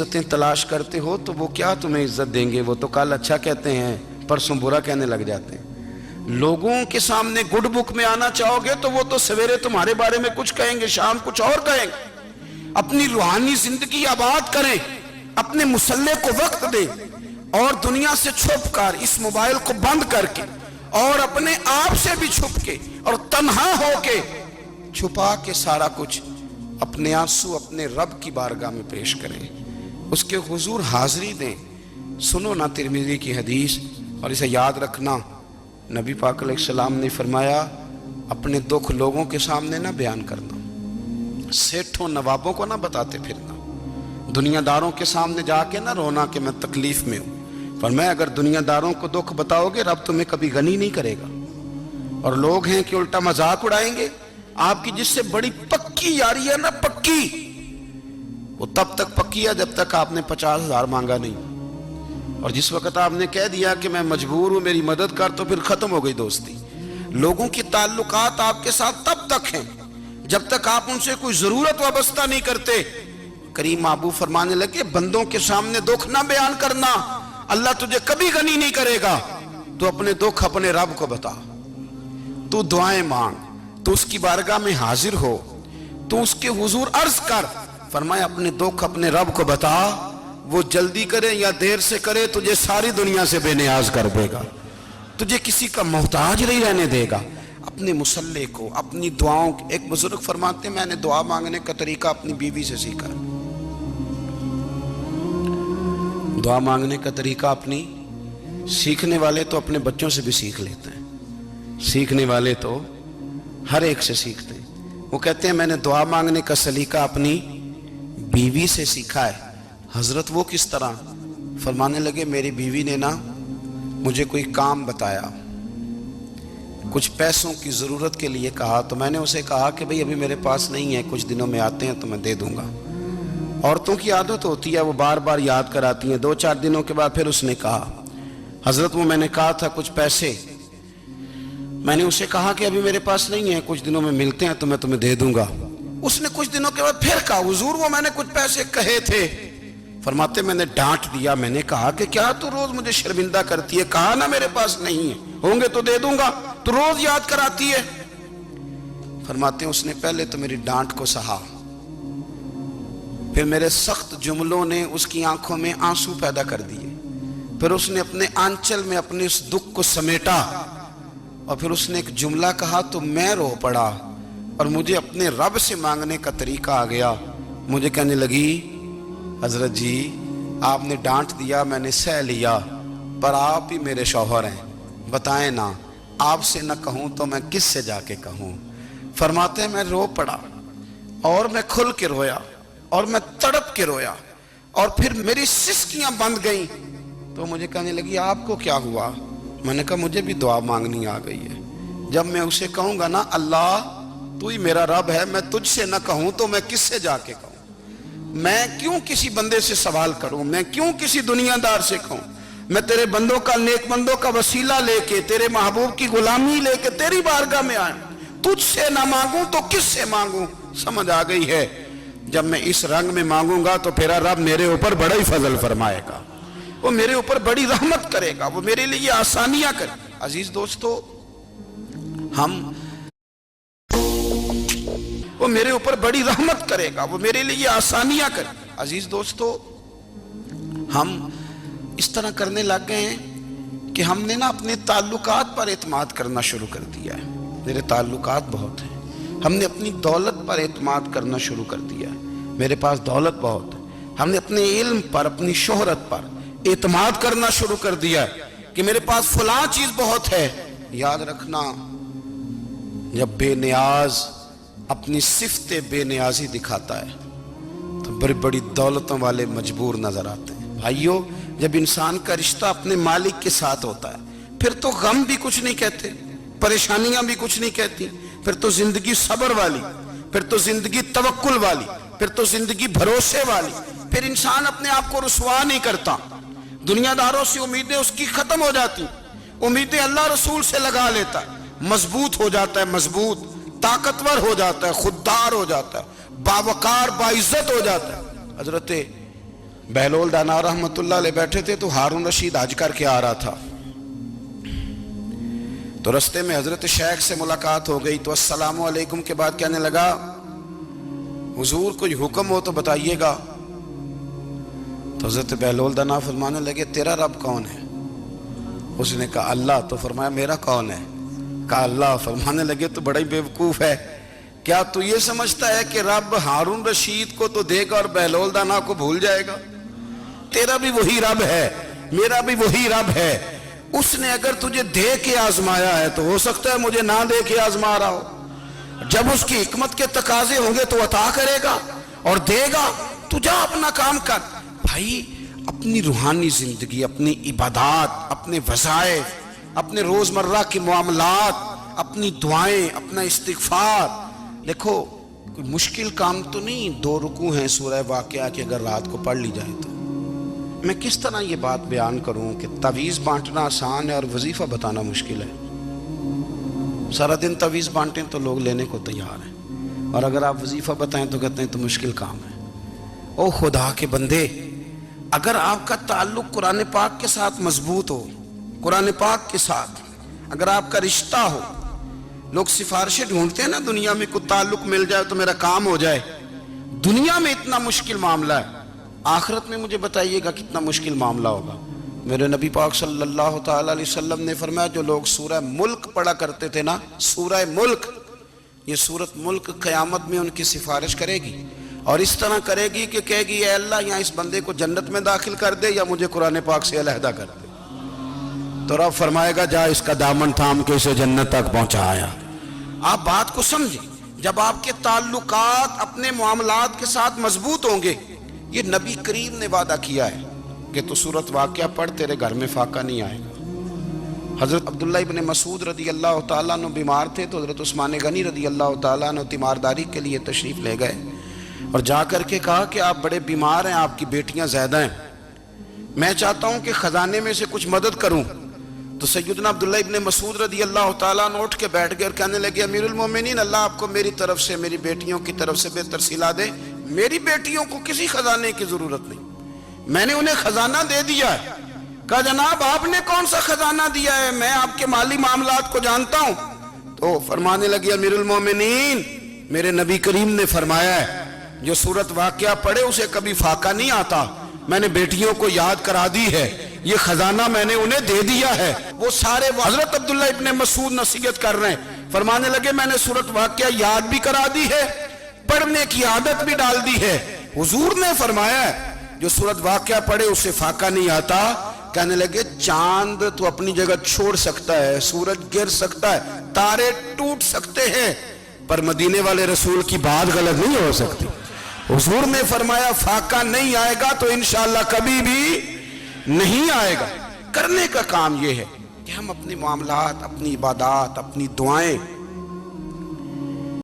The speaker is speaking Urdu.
عزتیں تلاش کرتے ہو تو وہ کیا تمہیں عزت دیں گے؟ وہ تو کل اچھا کہتے ہیں پرسوں برا کہنے لگ جاتے ہیں۔ لوگوں کے سامنے گڈ بک میں آنا چاہو گے تو وہ تو سویرے تمہارے بارے میں کچھ کہیں گے، شام کچھ اور کہیں گے۔ اپنی روحانی زندگی آباد کریں، اپنے مسلح کو وقت دیں، اور دنیا سے چھپ کر اس موبائل کو بند کر کے اور اپنے آپ سے بھی چھپ کے اور تنہا ہو کے چھپا کے سارا کچھ اپنے آنسو اپنے رب کی بارگاہ میں پیش کریں، اس کے حضور حاضری دیں۔ سنو نا ترمذی کی حدیث، اور اسے یاد رکھنا، نبی پاک علیہ السلام نے فرمایا اپنے دکھ لوگوں کے سامنے نہ بیان کرنا، سیٹھوں نوابوں کو نہ بتاتے پھرنا، دنیا داروں کے سامنے جا کے نہ رونا کہ میں تکلیف میں ہوں۔ فرمایا اگر دنیا داروں کو دکھ بتاؤ گے رب تمہیں کبھی غنی نہیں کرے گا، اور لوگ ہیں کہ الٹا مذاق اڑائیں گے۔ آپ کی جس سے بڑی پکی یاری ہے نا، پکی، وہ تب تک پکی ہے جب تک آپ نے 50,000 مانگا نہیں، اور جس وقت آپ نے کہہ دیا کہ میں مجبور ہوں میری مدد کر تو پھر ختم ہو گئی دوستی۔ لوگوں کی تعلقات آپ کے ساتھ تب تک ہیں جب تک آپ ان سے کوئی ضرورت وابستہ نہیں کرتے۔ کریم محبوب فرمانے لگے بندوں کے سامنے دکھ نہ بیان کرنا، اللہ تجھے کبھی غنی نہیں کرے گا۔ تو اپنے دکھ اپنے رب کو بتا، تو دعائیں مانگ، تو اس کی بارگاہ میں حاضر ہو، تو اس کے حضور عرض کر۔ فرمایا اپنے دکھ اپنے رب کو بتا، وہ جلدی کرے یا دیر سے کرے تجھے ساری دنیا سے بے نیاز کر دے گا، تجھے کسی کا محتاج نہیں رہنے دے گا۔ اپنے مسلح کو، اپنی دعاؤں، ایک بزرگ فرماتے ہیں میں نے دعا مانگنے کا طریقہ اپنی بیوی سے سیکھا، دعا مانگنے کا طریقہ اپنی، سیکھنے والے تو اپنے بچوں سے بھی سیکھ لیتے ہیں، سیکھنے والے تو ہر ایک سے سیکھتے ہیں۔ وہ کہتے ہیں میں نے دعا مانگنے کا سلیقہ اپنی بیوی سے سیکھا ہے۔ حضرت وہ کس طرح؟ فرمانے لگے میری بیوی نے نا مجھے کوئی کام بتایا، کچھ پیسوں کی ضرورت کے لیے کہا، تو میں نے اسے کہا کہ بھئی ابھی میرے پاس نہیں ہے، کچھ دنوں میں آتے ہیں تو میں دے دوں گا۔ عورتوں کی عادت ہوتی ہے وہ بار بار یاد کراتی ہیں، 2-4 دنوں کے بعد پھر اس نے کہا حضرت وہ میں نے کہا تھا کچھ پیسے، میں نے اسے کہا کہ ابھی میرے پاس نہیں ہے، کچھ دنوں میں ملتے ہیں تو میں تمہیں دے دوں گا۔ اس نے کچھ دنوں کے بعد پھر کہا حضور وہ میں نے کچھ پیسے کہے تھے۔ فرماتے میں نے ڈانٹ دیا، میں نے کہا کہ کیا تو روز مجھے شرمندہ کرتی ہے، کہا نا میرے پاس نہیں ہے، ہوں گے تو دے دوں گا، تو روز یاد کراتی ہے۔ فرماتے ہیں اس نے پہلے تو میری ڈانٹ کو سہا، پھر میرے سخت جملوں نے اس کی آنکھوں میں آنسو پیدا کر دیے، پھر اس نے اپنے آنچل میں اپنے اس دکھ کو سمیٹا، اور پھر اس نے ایک جملہ کہا تو میں رو پڑا، اور مجھے اپنے رب سے مانگنے کا طریقہ آ گیا۔ مجھے کہنے لگی حضرت جی آپ نے ڈانٹ دیا میں نے سہ لیا، پر آپ ہی میرے شوہر ہیں، بتائیں نا آپ سے نہ کہوں تو میں کس سے جا کے کہوں۔ فرماتے ہیں میں رو پڑا، اور میں کھل کے رویا، اور میں تڑپ کے رویا، اور پھر میری سسکیاں بند گئیں۔ تو مجھے کہنے لگی آپ کو کیا ہوا؟ میں نے کہا مجھے بھی دعا مانگنی آ گئی ہے، جب میں اسے کہوں گا نا اللہ تو ہی میرا رب ہے، میں تجھ سے نہ کہوں تو میں کس سے جا کے کہوں؟ میں کیوں کسی بندے سے سوال کروں؟ میں کیوں کسی دنیا دار سے کہوں؟ میں تیرے بندوں کا، نیک بندوں کا وسیلہ لے کے، تیرے محبوب کی غلامی لے کے تیری بارگاہ میں آئیں، تجھ سے نہ مانگوں تو کس سے مانگوں؟ سمجھ آ گئی ہے جب میں اس رنگ میں مانگوں گا تو پھر رب میرے اوپر بڑا ہی فضل فرمائے گا، وہ میرے اوپر بڑی رحمت کرے گا، وہ میرے لیے آسانیاں کرے۔ عزیز دوستو وہ میرے اوپر بڑی رحمت کرے گا، وہ میرے لیے آسانیاں کرے۔ عزیز دوستو ہم اس طرح کرنے لگ گئے ہیں کہ ہم نے نا اپنے تعلقات پر اعتماد کرنا شروع کر دیا ہے۔ میرے تعلقات بہت ہیں، ہم نے اپنی دولت پر اعتماد کرنا شروع کر دیا ہے، میرے پاس دولت بہت ہے۔ ہم نے اپنے علم پر، اپنی شہرت پر اعتماد کرنا شروع کر دیا ہے کہ میرے پاس فلاں چیز بہت ہے۔ یاد رکھنا جب بے نیاز اپنی صفت بے نیازی دکھاتا ہے تو بڑی بڑی دولتوں والے مجبور نظر آتے ہیں۔ بھائیو جب انسان کا رشتہ اپنے مالک کے ساتھ ہوتا ہے پھر تو غم بھی کچھ نہیں کہتے، پریشانیاں بھی کچھ نہیں کہتی، پھر تو زندگی صبر والی، پھر تو زندگی توکل والی، پھر تو زندگی بھروسے والی، پھر انسان اپنے آپ کو رسوا نہیں کرتا، دنیا داروں سے امیدیں اس کی ختم ہو جاتی، امیدیں اللہ رسول سے لگا لیتا ہے، مضبوط ہو جاتا ہے، مضبوط، طاقتور ہو جاتا ہے، خوددار ہو جاتا ہے، باوقار باعزت ہو جاتا ہے۔ حضرت بہلول دانا رحمت اللہ علیہ بیٹھے تھے تو ہارون رشید حج کر کے آ رہا تھا، تو رستے میں حضرت شیخ سے ملاقات ہو گئی، تو السلام علیکم کے بعد کہنے لگا حضور کوئی حکم ہو تو بتائیے گا۔ تو حضرت بہلول دانا فرمانے لگے تیرا رب کون ہے؟ اس نے کہا اللہ۔ تو فرمایا میرا کون ہے؟ کہا اللہ۔ فرمانے لگے تو بڑا ہی بیوقوف ہے، کیا تو یہ سمجھتا ہے کہ رب ہارون رشید کو تو دے گا اور بہلول دانا کو بھول جائے گا؟ تیرا بھی وہی رب ہے، میرا بھی وہی رب ہے۔ اس نے اگر تجھے دے کے آزمایا ہے تو ہو سکتا ہے مجھے نہ دے کے آزما رہا ہو۔ جب اس کی حکمت کے تقاضے ہوں گے تو عطا کرے گا اور دے گا، تو جا اپنا کام کر۔ بھائی اپنی روحانی زندگی، اپنی عبادات، اپنے وظائف، اپنے روزمرہ کے معاملات، اپنی دعائیں، اپنا استغفار، دیکھو کوئی مشکل کام تو نہیں، 2 رکوع ہیں سورہ واقعہ کہ اگر رات کو پڑھ لی جائے تو۔ میں کس طرح یہ بات بیان کروں کہ تعویذ بانٹنا آسان ہے اور وظیفہ بتانا مشکل ہے۔ سارا دن تعویذ بانٹیں تو لوگ لینے کو تیار ہیں، اور اگر آپ وظیفہ بتائیں تو کہتے ہیں تو مشکل کام ہے۔ او خدا کے بندے، اگر آپ کا تعلق قرآن پاک کے ساتھ مضبوط ہو، قرآن پاک کے ساتھ اگر آپ کا رشتہ ہو، لوگ سفارشیں ڈھونڈتے ہیں نا دنیا میں، کوئی تعلق مل جائے تو میرا کام ہو جائے۔ دنیا میں اتنا مشکل معاملہ ہے، آخرت میں مجھے بتائیے گا کتنا مشکل معاملہ ہوگا۔ میرے نبی پاک صلی اللہ تعالی علیہ وسلم نے فرمایا جو لوگ سورہ ملک پڑھا کرتے تھے نا، سورہ ملک، یہ سورت ملک قیامت میں ان کی سفارش کرے گی، اور اس طرح کرے گی کہ کہے گی اے اللہ یہاں اس بندے کو جنت میں داخل کر دے یا مجھے قرآن پاک سے علیحدہ کر دے۔ تو رب فرمائے گا جا اس کا دامن تھام کے اسے جنت تک پہنچایا۔ آپ بات کو سمجھیں، جب آپ کے تعلقات اپنے معاملات کے ساتھ مضبوط ہوں گے، یہ نبی کریم نے وعدہ کیا ہے کہ تو سورت واقعہ پڑھ تیرے گھر میں فاقہ نہیں آئے گا۔ حضرت عبداللہ ابن مسعود رضی اللہ تعالیٰ عنہ بیمار تھے تو حضرت عثمان غنی رضی اللہ تعالیٰ عنہ تیمارداری کے لیے تشریف لے گئے، اور جا کر کے کہا کہ آپ بڑے بیمار ہیں، آپ کی بیٹیاں زیادہ ہیں، میں چاہتا ہوں کہ خزانے میں سے کچھ مدد کروں۔ تو سیدنا عبداللہ ابن مسعود رضی اللہ تعالیٰ عنہ اٹھ کے بیٹھ گئے اور کہنے لگے امیر المومنین، اللہ آپ کو میری طرف سے، میری بیٹیوں کی طرف سے بہتر صلہ دے، میری بیٹیوں کو کسی خزانے کی ضرورت نہیں، میں نے انہیں خزانہ دے دیا ہے۔ کہا جناب آپ نے کون سا خزانہ دیا ہے، میں آپ کے مالی معاملات کو جانتا ہوں۔ تو فرمانے لگے امیر المومنین، میرے نبی کریم نے فرمایا ہے جو سورت واقعہ پڑھے اسے کبھی فاقہ نہیں آتا، میں نے بیٹیوں کو یاد کرا دی ہے، یہ خزانہ میں نے انہیں دے دیا ہے۔ وہ سارے حضرت عبداللہ ابن مسعود نصیحت کر رہے ہیں، فرمانے لگے میں نے سورت واقعہ یاد بھی کرا دی ہے، پڑھنے کی عادت بھی ڈال دی ہے۔ حضور نے فرمایا ہے جو سورت واقعہ پڑھے اسے فاقہ نہیں آتا۔ کہنے لگے چاند تو اپنی جگہ چھوڑ سکتا ہے، سورج گر سکتا ہے، تارے ٹوٹ سکتے ہیں، پر مدینے والے رسول کی بات غلط نہیں ہو سکتی۔ حضور نے فرمایا فاقہ نہیں آئے گا تو انشاءاللہ کبھی بھی نہیں آئے گا۔ کرنے کا کام یہ ہے کہ ہم اپنے معاملات، اپنی عبادات، اپنی دعائیں